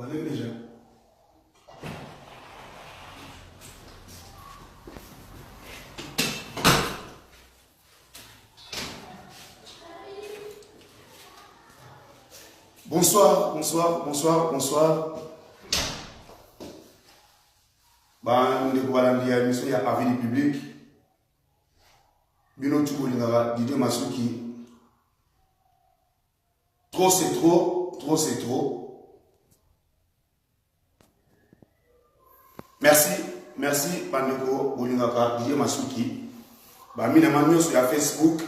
déjà. Bonsoir, bonsoir, bonsoir, bonsoir. Nous découvrons la mission de la vie publique. Bino Tukolingara, Didier Masuki. Trop c'est trop, trop c'est trop. Merci, merci, Pandeko, Bolingara, Didier Masuki. Mina Manyo sur la Facebook.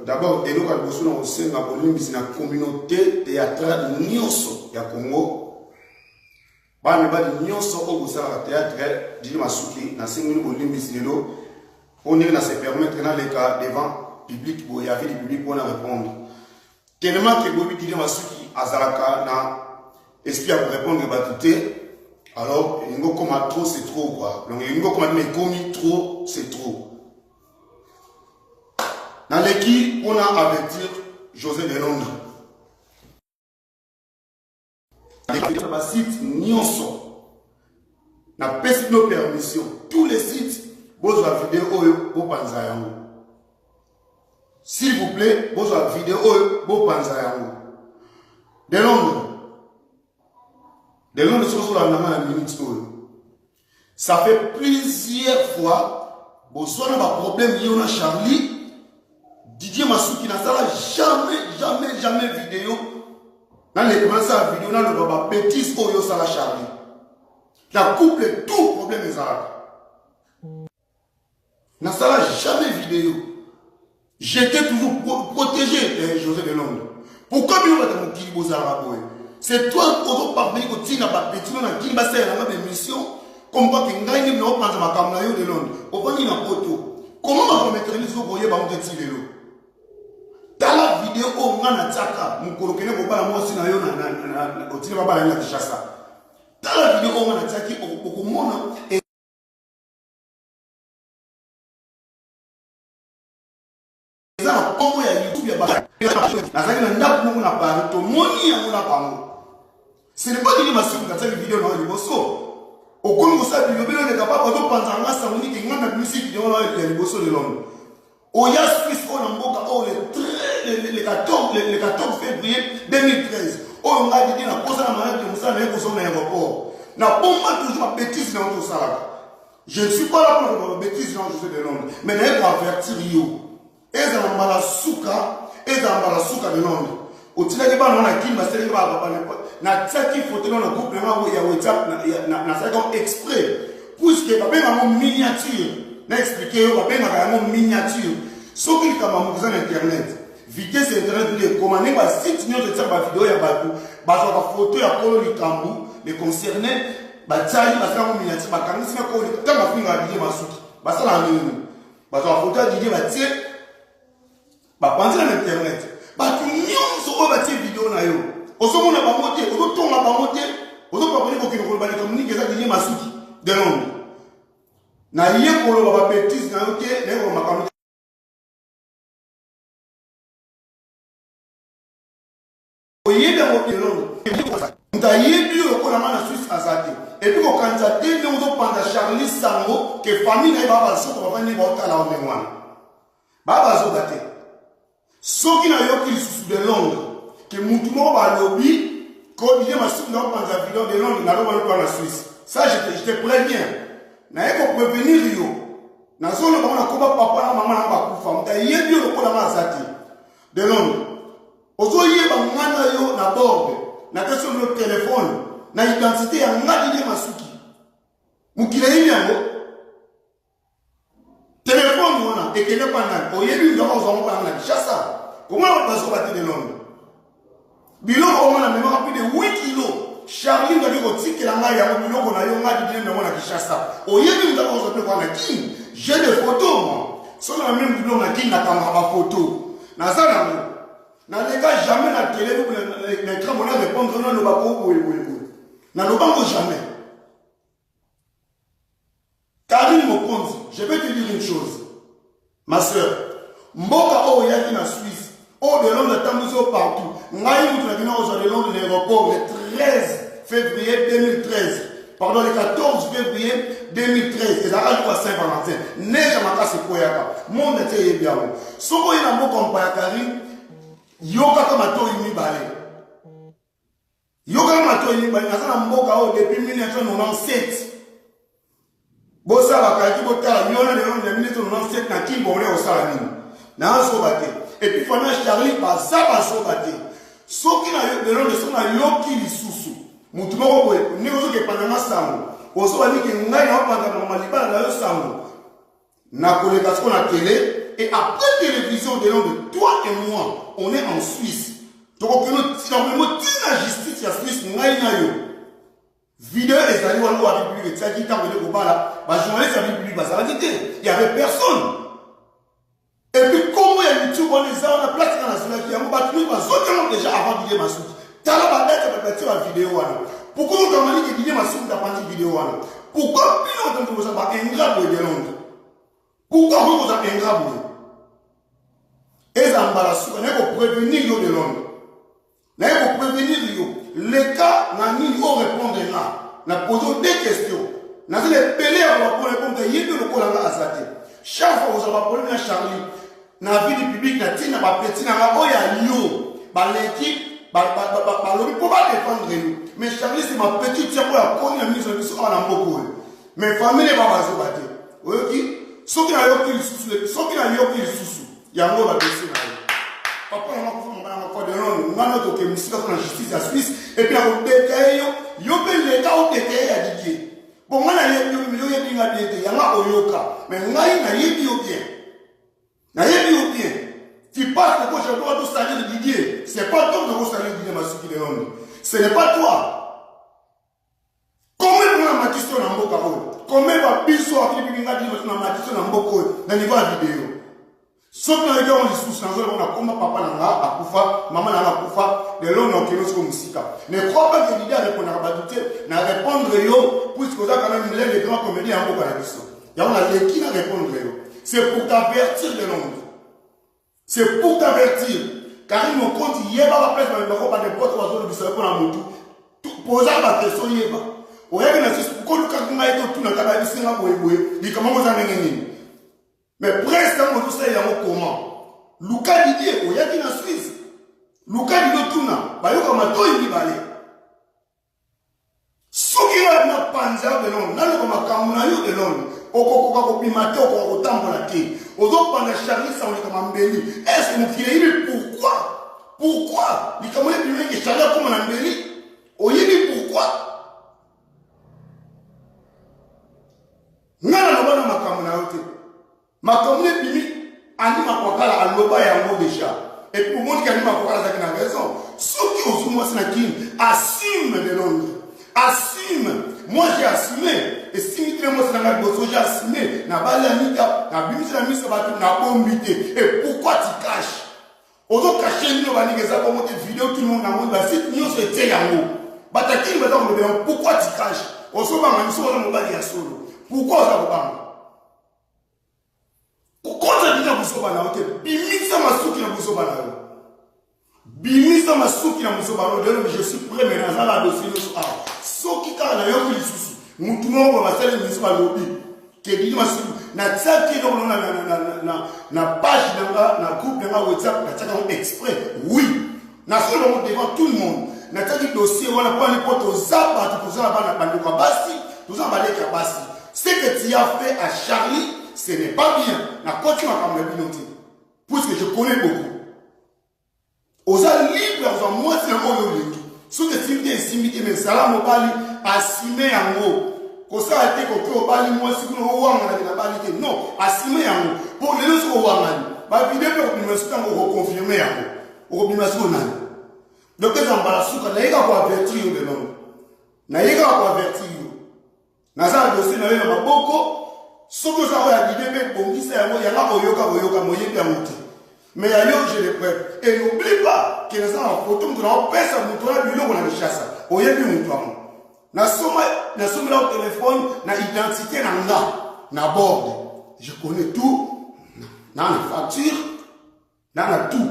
D'abord, et nous avons besoin de la communauté théâtrale Nyoso ya Congo. Bami badi Nyoso au Boussara théâtre Didier Masuki, na 5 minutes Bolimbisi lelo. On est là se permettre dans les cas devant public pour y avoir du public pour répondre. Tellement que Bobi Didier Masuki Azaraka na esprit pour répondre à batute. Alors, il y a comme trop c'est trop quoi. Donc il y a comme trop c'est trop. Dans l'équipe, on a avertir José de Londres. Dans le site Nyonso, na peste nos permissions. Tous les sites, vous avez vidéo au Panzayango. S'il vous plaît, vous avez vidéo au Panzayango. De Londres. De Londres, c'est sur la minute. Ça fait plusieurs fois, vous avez un problème, il y a Charlie. Didier Masuki n'a jamais vidéo. Dans les commencé à vidéo, dans le baba petit oyo sala Charlie. La couple tout problème est là. N'a jamais vidéo. J'étais toujours protégé, José de Londres. Pourquoi il va te montrer Bozaraboy? C'est toi qui as parlé de petit na petit na qui va faire la mission. Comme quoi tu n'as pas de ma caméra de Londres. Au point il a photo. Comment on va mettre les autres voyez par contre vélo? Dans la vidéo, on a un tchaka, on a un tchaka, on a un tchaka. Dans la vidéo, on a un tchaka, on a un ce n'est pas dit que ma soeur a une vidéo dans le bosso. Au Congo, ça, il y a des capables de penser à ça, on dit qu'il y a une musique vidéo dans le bosso de Londres. Au Yas Suisse, on a le 14 février 2013. On a dit la cause de la maladie de Moussa n'est pas son aéroport. N'a pas toujours une bêtise dans tout ça. Je ne suis pas là pour faire une bêtise dans José de Londres. Mais il faut avertir Rio. Et dans la Malasuka de Londres. Au Tilaki, on a dit que c'est na tsaki photo dans le groupe il y a WhatsApp na ça comme exprès puisque ba benga mo miniature na expliquer ba benga mo miniature ce qui ka ba sur internet vitesse internet de commander ba site nyo de ba vidéo ya batu ba so ka photo ya kolo likambu les concernés ba tsali ba sa mo miniature ba kangisi na ko ta ba finga Didier Masuki ba sala nini ba so photo ya Didier ba tie ba penser na internet ba tu nyonso o ba tie vidéo na yo. Osomo na bangote, ozoto na bangote, ozoto pa ko kino ba communique ça Didier Masuki de Londres. Na yé ko lo ba bêtise na yoke, na ko makambo. Oyé da ko de Londres. Nta yé bi ko na mana Suisse azate. Et puis ko kanza te ne ozo panda Charlie Sango que famille na ba ba so ko ba ni ba ta la o mengwana. Ba ba zo gate. Soki na yoki sous de Londres. Que Moutoumou va lobby, quand Didier Masuki n'a pas de vidéo de Londres, n'a pas la Suisse. Ça, je te préviens. N'a pas prévenir Rio. N'a pas de papa, maman, n'a pas de femme. T'as yé bio le coup de Londres. Ozo yé ba mwana yo na bord. N'a question de téléphone. N'a identité à Didier Masuki. Moukile yé yango. Téléphone wana et qu'elle n'est pas là. Oyé lui d'abord on va parler de ça. Comment on va se battre de Londres? Bilo on a même plus de 8 kilos. Charlie n'a dit que si qu'il a mal, il y a un bilo qu'on a eu un dit mais on a Kinshasa. Au lieu de nous avoir fait voir la King, j'ai des photos moi. Sur la même bilo on a dit n'a pas photo. N'a ça là. N'a les gars jamais la télé l'écran on a répondre non le bako oui. N'a le banco jamais. Karine Mokonzi, je vais te dire une chose. Ma soeur, Mboka Oyaki na Suisse. Oh, de Londres, partout. Ngaï, nous avons de Londres, l'aéroport est février 2013. Pardon, le 14 février 2013. Et ça a joué à Saint-Valentin. Neige à ma casse pour yaka. Mon été est bien. Si vous avez un mot comme Payakari, yoga comme un tour imi balé. Yoga comme un tour imi balé. Nous avons un mot depuis 1997. Bossa bakaki botala yona de l'homme de 1997 na kimbo le osala nini. Na so baté. Et puis pendant Charlie baza baso baté. Soki na yo de l'homme de sona yoki lisusu. Mutu moko boye ni ozo ke panama sango. Ozo bani ke ngai na panga na maliba na yo sango. Na koleka ce qu'on a télé et après télévision de l'homme de toi et moi, on est en Suisse. Donc on peut normalement la justice ya Suisse ngai na yo. Vidéo les alliés à la République, c'est qui t'a donné au bas là, journaliste à la République, ça va dire, il n'y avait personne. Et puis, comment il y a YouTube, on les a, on a placé dans la soirée, il y a un bâtiment, ils ont déjà avant d'idée ma soupe. T'as la bâtette, tu vas bâtir la vidéo. Pourquoi on t'a dit que l'idée ma soupe n'a pas dit vidéo? Pourquoi plus longtemps que vous avez un grave de langue? Pourquoi vous avez un grave? Et ça m'a la soupe, on est pour prévenir de langue. On est pour prévenir les cas, n'a ni au répondre là. N'a posé des questions. N'a dit les pelés à répondre, il y a de l'eau à sa tête. Chaque fois que vous avez problème à Charlie, dans la vie du public, n'a tina pas petit, n'a pas yo, bah l'équipe, bah pour pas défendre nous. Mais Charlie, c'est ma petite, c'est pour la connaître la mise en mission à l'embauche. Mais famille n'est pas basée au bâti. Vous voyez, ceux qui n'ont eu le sous, il y a un mot à baisser. Papa, on a fait on a notre justice à Suisse, et puis on détaille, il y a l'État au détail à Didier. Bon, moi, il y a des mais on a bien. Tu passes le coach, je dois tout saluer de Didier. C'est pas toi de saluer Didier Masuki de l'homme. Ce n'est pas toi. Comment on a ma question dans mon carreau? Comment on va bien soir avec les ma question dans mon carreau dans le niveau de la vidéo? Sauf que les gens ont des sous, on a comme papa n'a pas, maman n'a pas, de l'homme n'a pas comme musique. Ne crois pas que l'idée à répondre à la douter, n'a répondre puisque vous avez quand même les grands comédiens en beaucoup à la question. Il y a un qui n'a répondre c'est pour t'avertir de l'homme. C'est pour t'avertir. Car ils m'ont compte, il y a pas la place dans le bureau, pas de porte, oiseau de biscuit pour la moto. Poser la question, il y a pas. Au lieu de pourquoi le cas qu'on a été tout dans la vie, c'est un peu, dit comment vous avez gagné. Mais presque, on tout ça, il y a un comment. Lucas Didier, il y a qui en Suisse. Lucas Didier, tout n'a pas eu comme un toit, il va aller. Ce qui a un panzer de l'homme, n'a comme un camouflage de l'homme. Au coco, au pimato, au temple à thé. Aux autres, pendant Charlie, ça, on est comme un béni. Est-ce que vous filez, pourquoi? Pourquoi? Il comme un béni qui Charlie comme un béni. Au yébi, pourquoi? N'a pas de ma camouflage. Ma commune bimi anima kokala aloba ya ngo déjà et pour moi qui anima kokala ça qui a raison ceux qui osent moi c'est qui assume de l'homme assume moi j'ai assumé et si tu moi c'est dans la bosso j'ai assumé na bala nika na bimi na mise ba na bombité et pourquoi tu caches ozo cacher ni ba nigeza comme des vidéos tout le monde na monde ba site nous c'est té yango bataki ba donc le pourquoi tu caches ozo ba ngani so na mobali ya solo pourquoi ça ba bimisa masuki na buso banalo bimisa masuki na buso banalo de je suis prêt mais dans la dossier ah soki ka na yo lisusu mutu moko ba sala miso ba lobi ke bidi masuki na tsaki do na page na groupe de WhatsApp na tsaka exprès oui na solo devant tout le monde na tsaki dossier wala pas les potes aux zaba tout ça ba na bandi kwa basi tout ça ba les basi ce que tu as fait à Charlie ce n'est pas bien. La continue à comme le binoti. Puisque je connais beaucoup. Aux libres, aux moi, c'est un mot de l'État. Ce que simité, mais ça m'a bali, assimé en mot. Quand ça a été coupé au bali, moi, si vous avez la balité. Non, assimé en mot. Pour les autres, au Wamani. Ma vidéo, on me suis reconfirmé en mot. Au Bimasco, non. Donc, les embarrassous, quand il y a quoi avertir de l'homme. Il y a quoi avertir. Dans un dossier, il y a beaucoup. Ce que ça va dire, il y a un moyen de monter. Mais ailleurs, je les prête. Et n'oublie pas que les gens en photo, nous avons fait ça, nous avons vu qu'on a des chasses. Au lieu de nous avons. Nous sommes là au téléphone, nous avons identité, nous avons bord. Je connais tout. Nous avons les factures. Nous avons tout.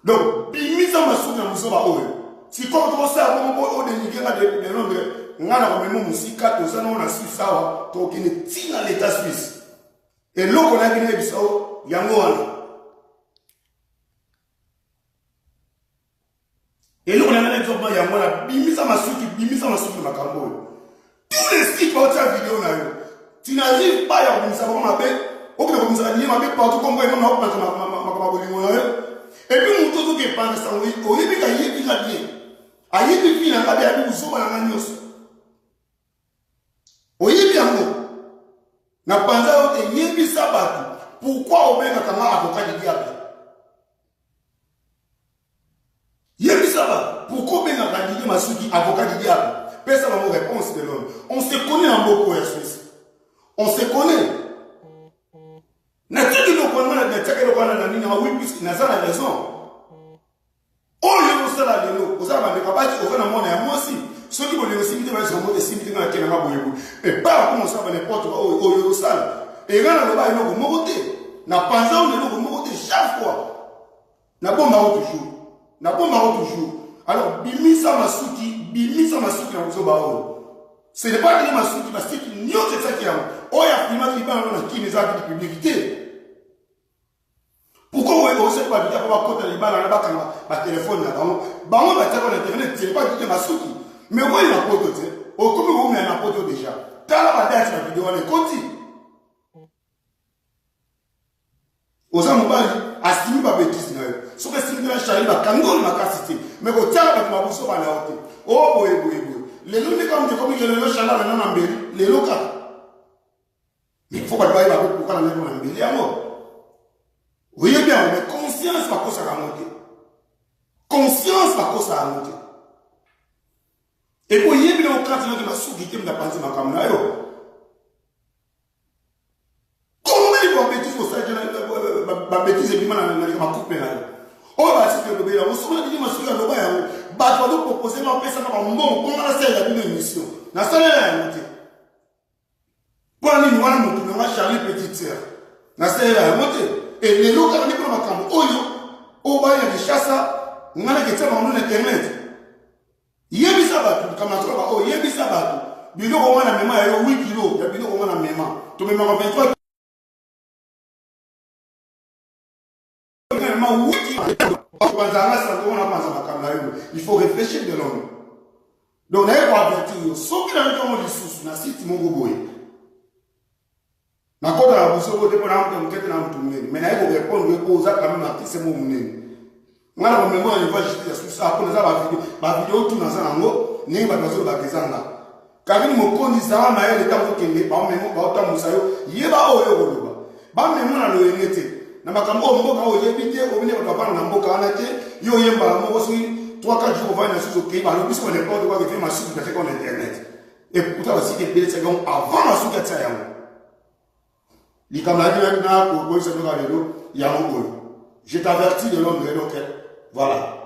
Donc, bimisa ma soupe, nous sommes à eux. si comme tu sais au dénigré de Londres ngana ko memo musika to sana na Suisse sawa to kine tina l'état suisse et loko na kine biso yango wana et loko na exemple yango wana bimisa masuki makambo tous les sites pour ta vidéo na yo tu n'arrives pas à bimisa ko mabe o ko bimisa ni mabe partout comme moi na pas ma bolingo na yo et puis muto to ke pa sa o yebi ka yebi la bien ayebi fina ngabe ya biso ba na nyos oyebi yango na panza yote yebi sabatu pourquoi obenga kama avocat du diable yebi sabatu pourquoi obenga kandidi masuki avocat du diable personne n'a une réponse de l'homme on se connaît en beaucoup en Suisse on se connaît na tiki no kwa na tiki no kwa na nini na oui puisque na ça la raison oh yo sala lelo ozaba de kabati ozana mona ya mosi ceux qui veulent aussi dire que c'est simple dans laquelle on va boyer et pas comment ça va n'importe quoi au sala et là le bas il est moté na panza on est moté chaque fois na bomba toujours alors bimisa masuki na uzo bao ce n'est pas que masuki parce que nyote ça qui a oh ya filma qui va na kini za de publicité pourquoi on sait pas dire pas côté les balles na ba téléphone na bango ba taka na internet c'est pas dire masuki mais moi il a pas de au comme vous mais il a pas de déjà tala ba date la vidéo on continue oza mobali asimi ba bêtise na yo so que simi na chali ba kangol makasité mais ko tala ba mabuso ba na hote oh boy les gens comme le chala na mbeli les locaux mais il faut pas ba pour kana na mbeli amo oui bien mais conscience va cause à monter et pour y bien au cas de la soukité de la pensée ma comme yo comment il va bêtise pour ça ba bêtise et puis ma coupe là oh bah c'est que le béla on se dit ma soukité lo ba ya ba to proposer ma pesa na mbongo comment la c'est la émission na ça là monter pour ni wana mutu na Charlie petite sœur na c'est là monter et les locaux on est pour ma cambo oyo o ba ya kishasa ngana ketsa ba na internet yebisa batu kama toba o yebisa batu biloko mwana mema ya 8 kg ya biloko mwana mema to mema 23 mema 8 kg kwanza ngasa ko na panza makamla yo il faut réfléchir de l'homme donc na ko avertir soki na ntomo lisusu na site mongo boye na kota la buso ko depo na mtu na mtu mwingine mais na ko répondre ko za kama na tise mo munene ngana ko membo ni va justice sous ça pour za ba vidéo tout na za ngo ni ba bazo ba kezanga kabini mokondi za na ele tamu kenge ba membo ba tamu sayo yeba oyo goloba ba membo na lo yenete na makambo mboka o yebite o bine ba bana na mboka ana te yo yemba mo so 3-4 jours va na suzo ke ba lo biso ne pas de quoi que fait ma suite peut-être sur internet et pourtant aussi que belle seconde avant la suite ça yango li kamadi na ko ko se do ga lelo yango je t'avertis de l'homme de l'autre. Voilà.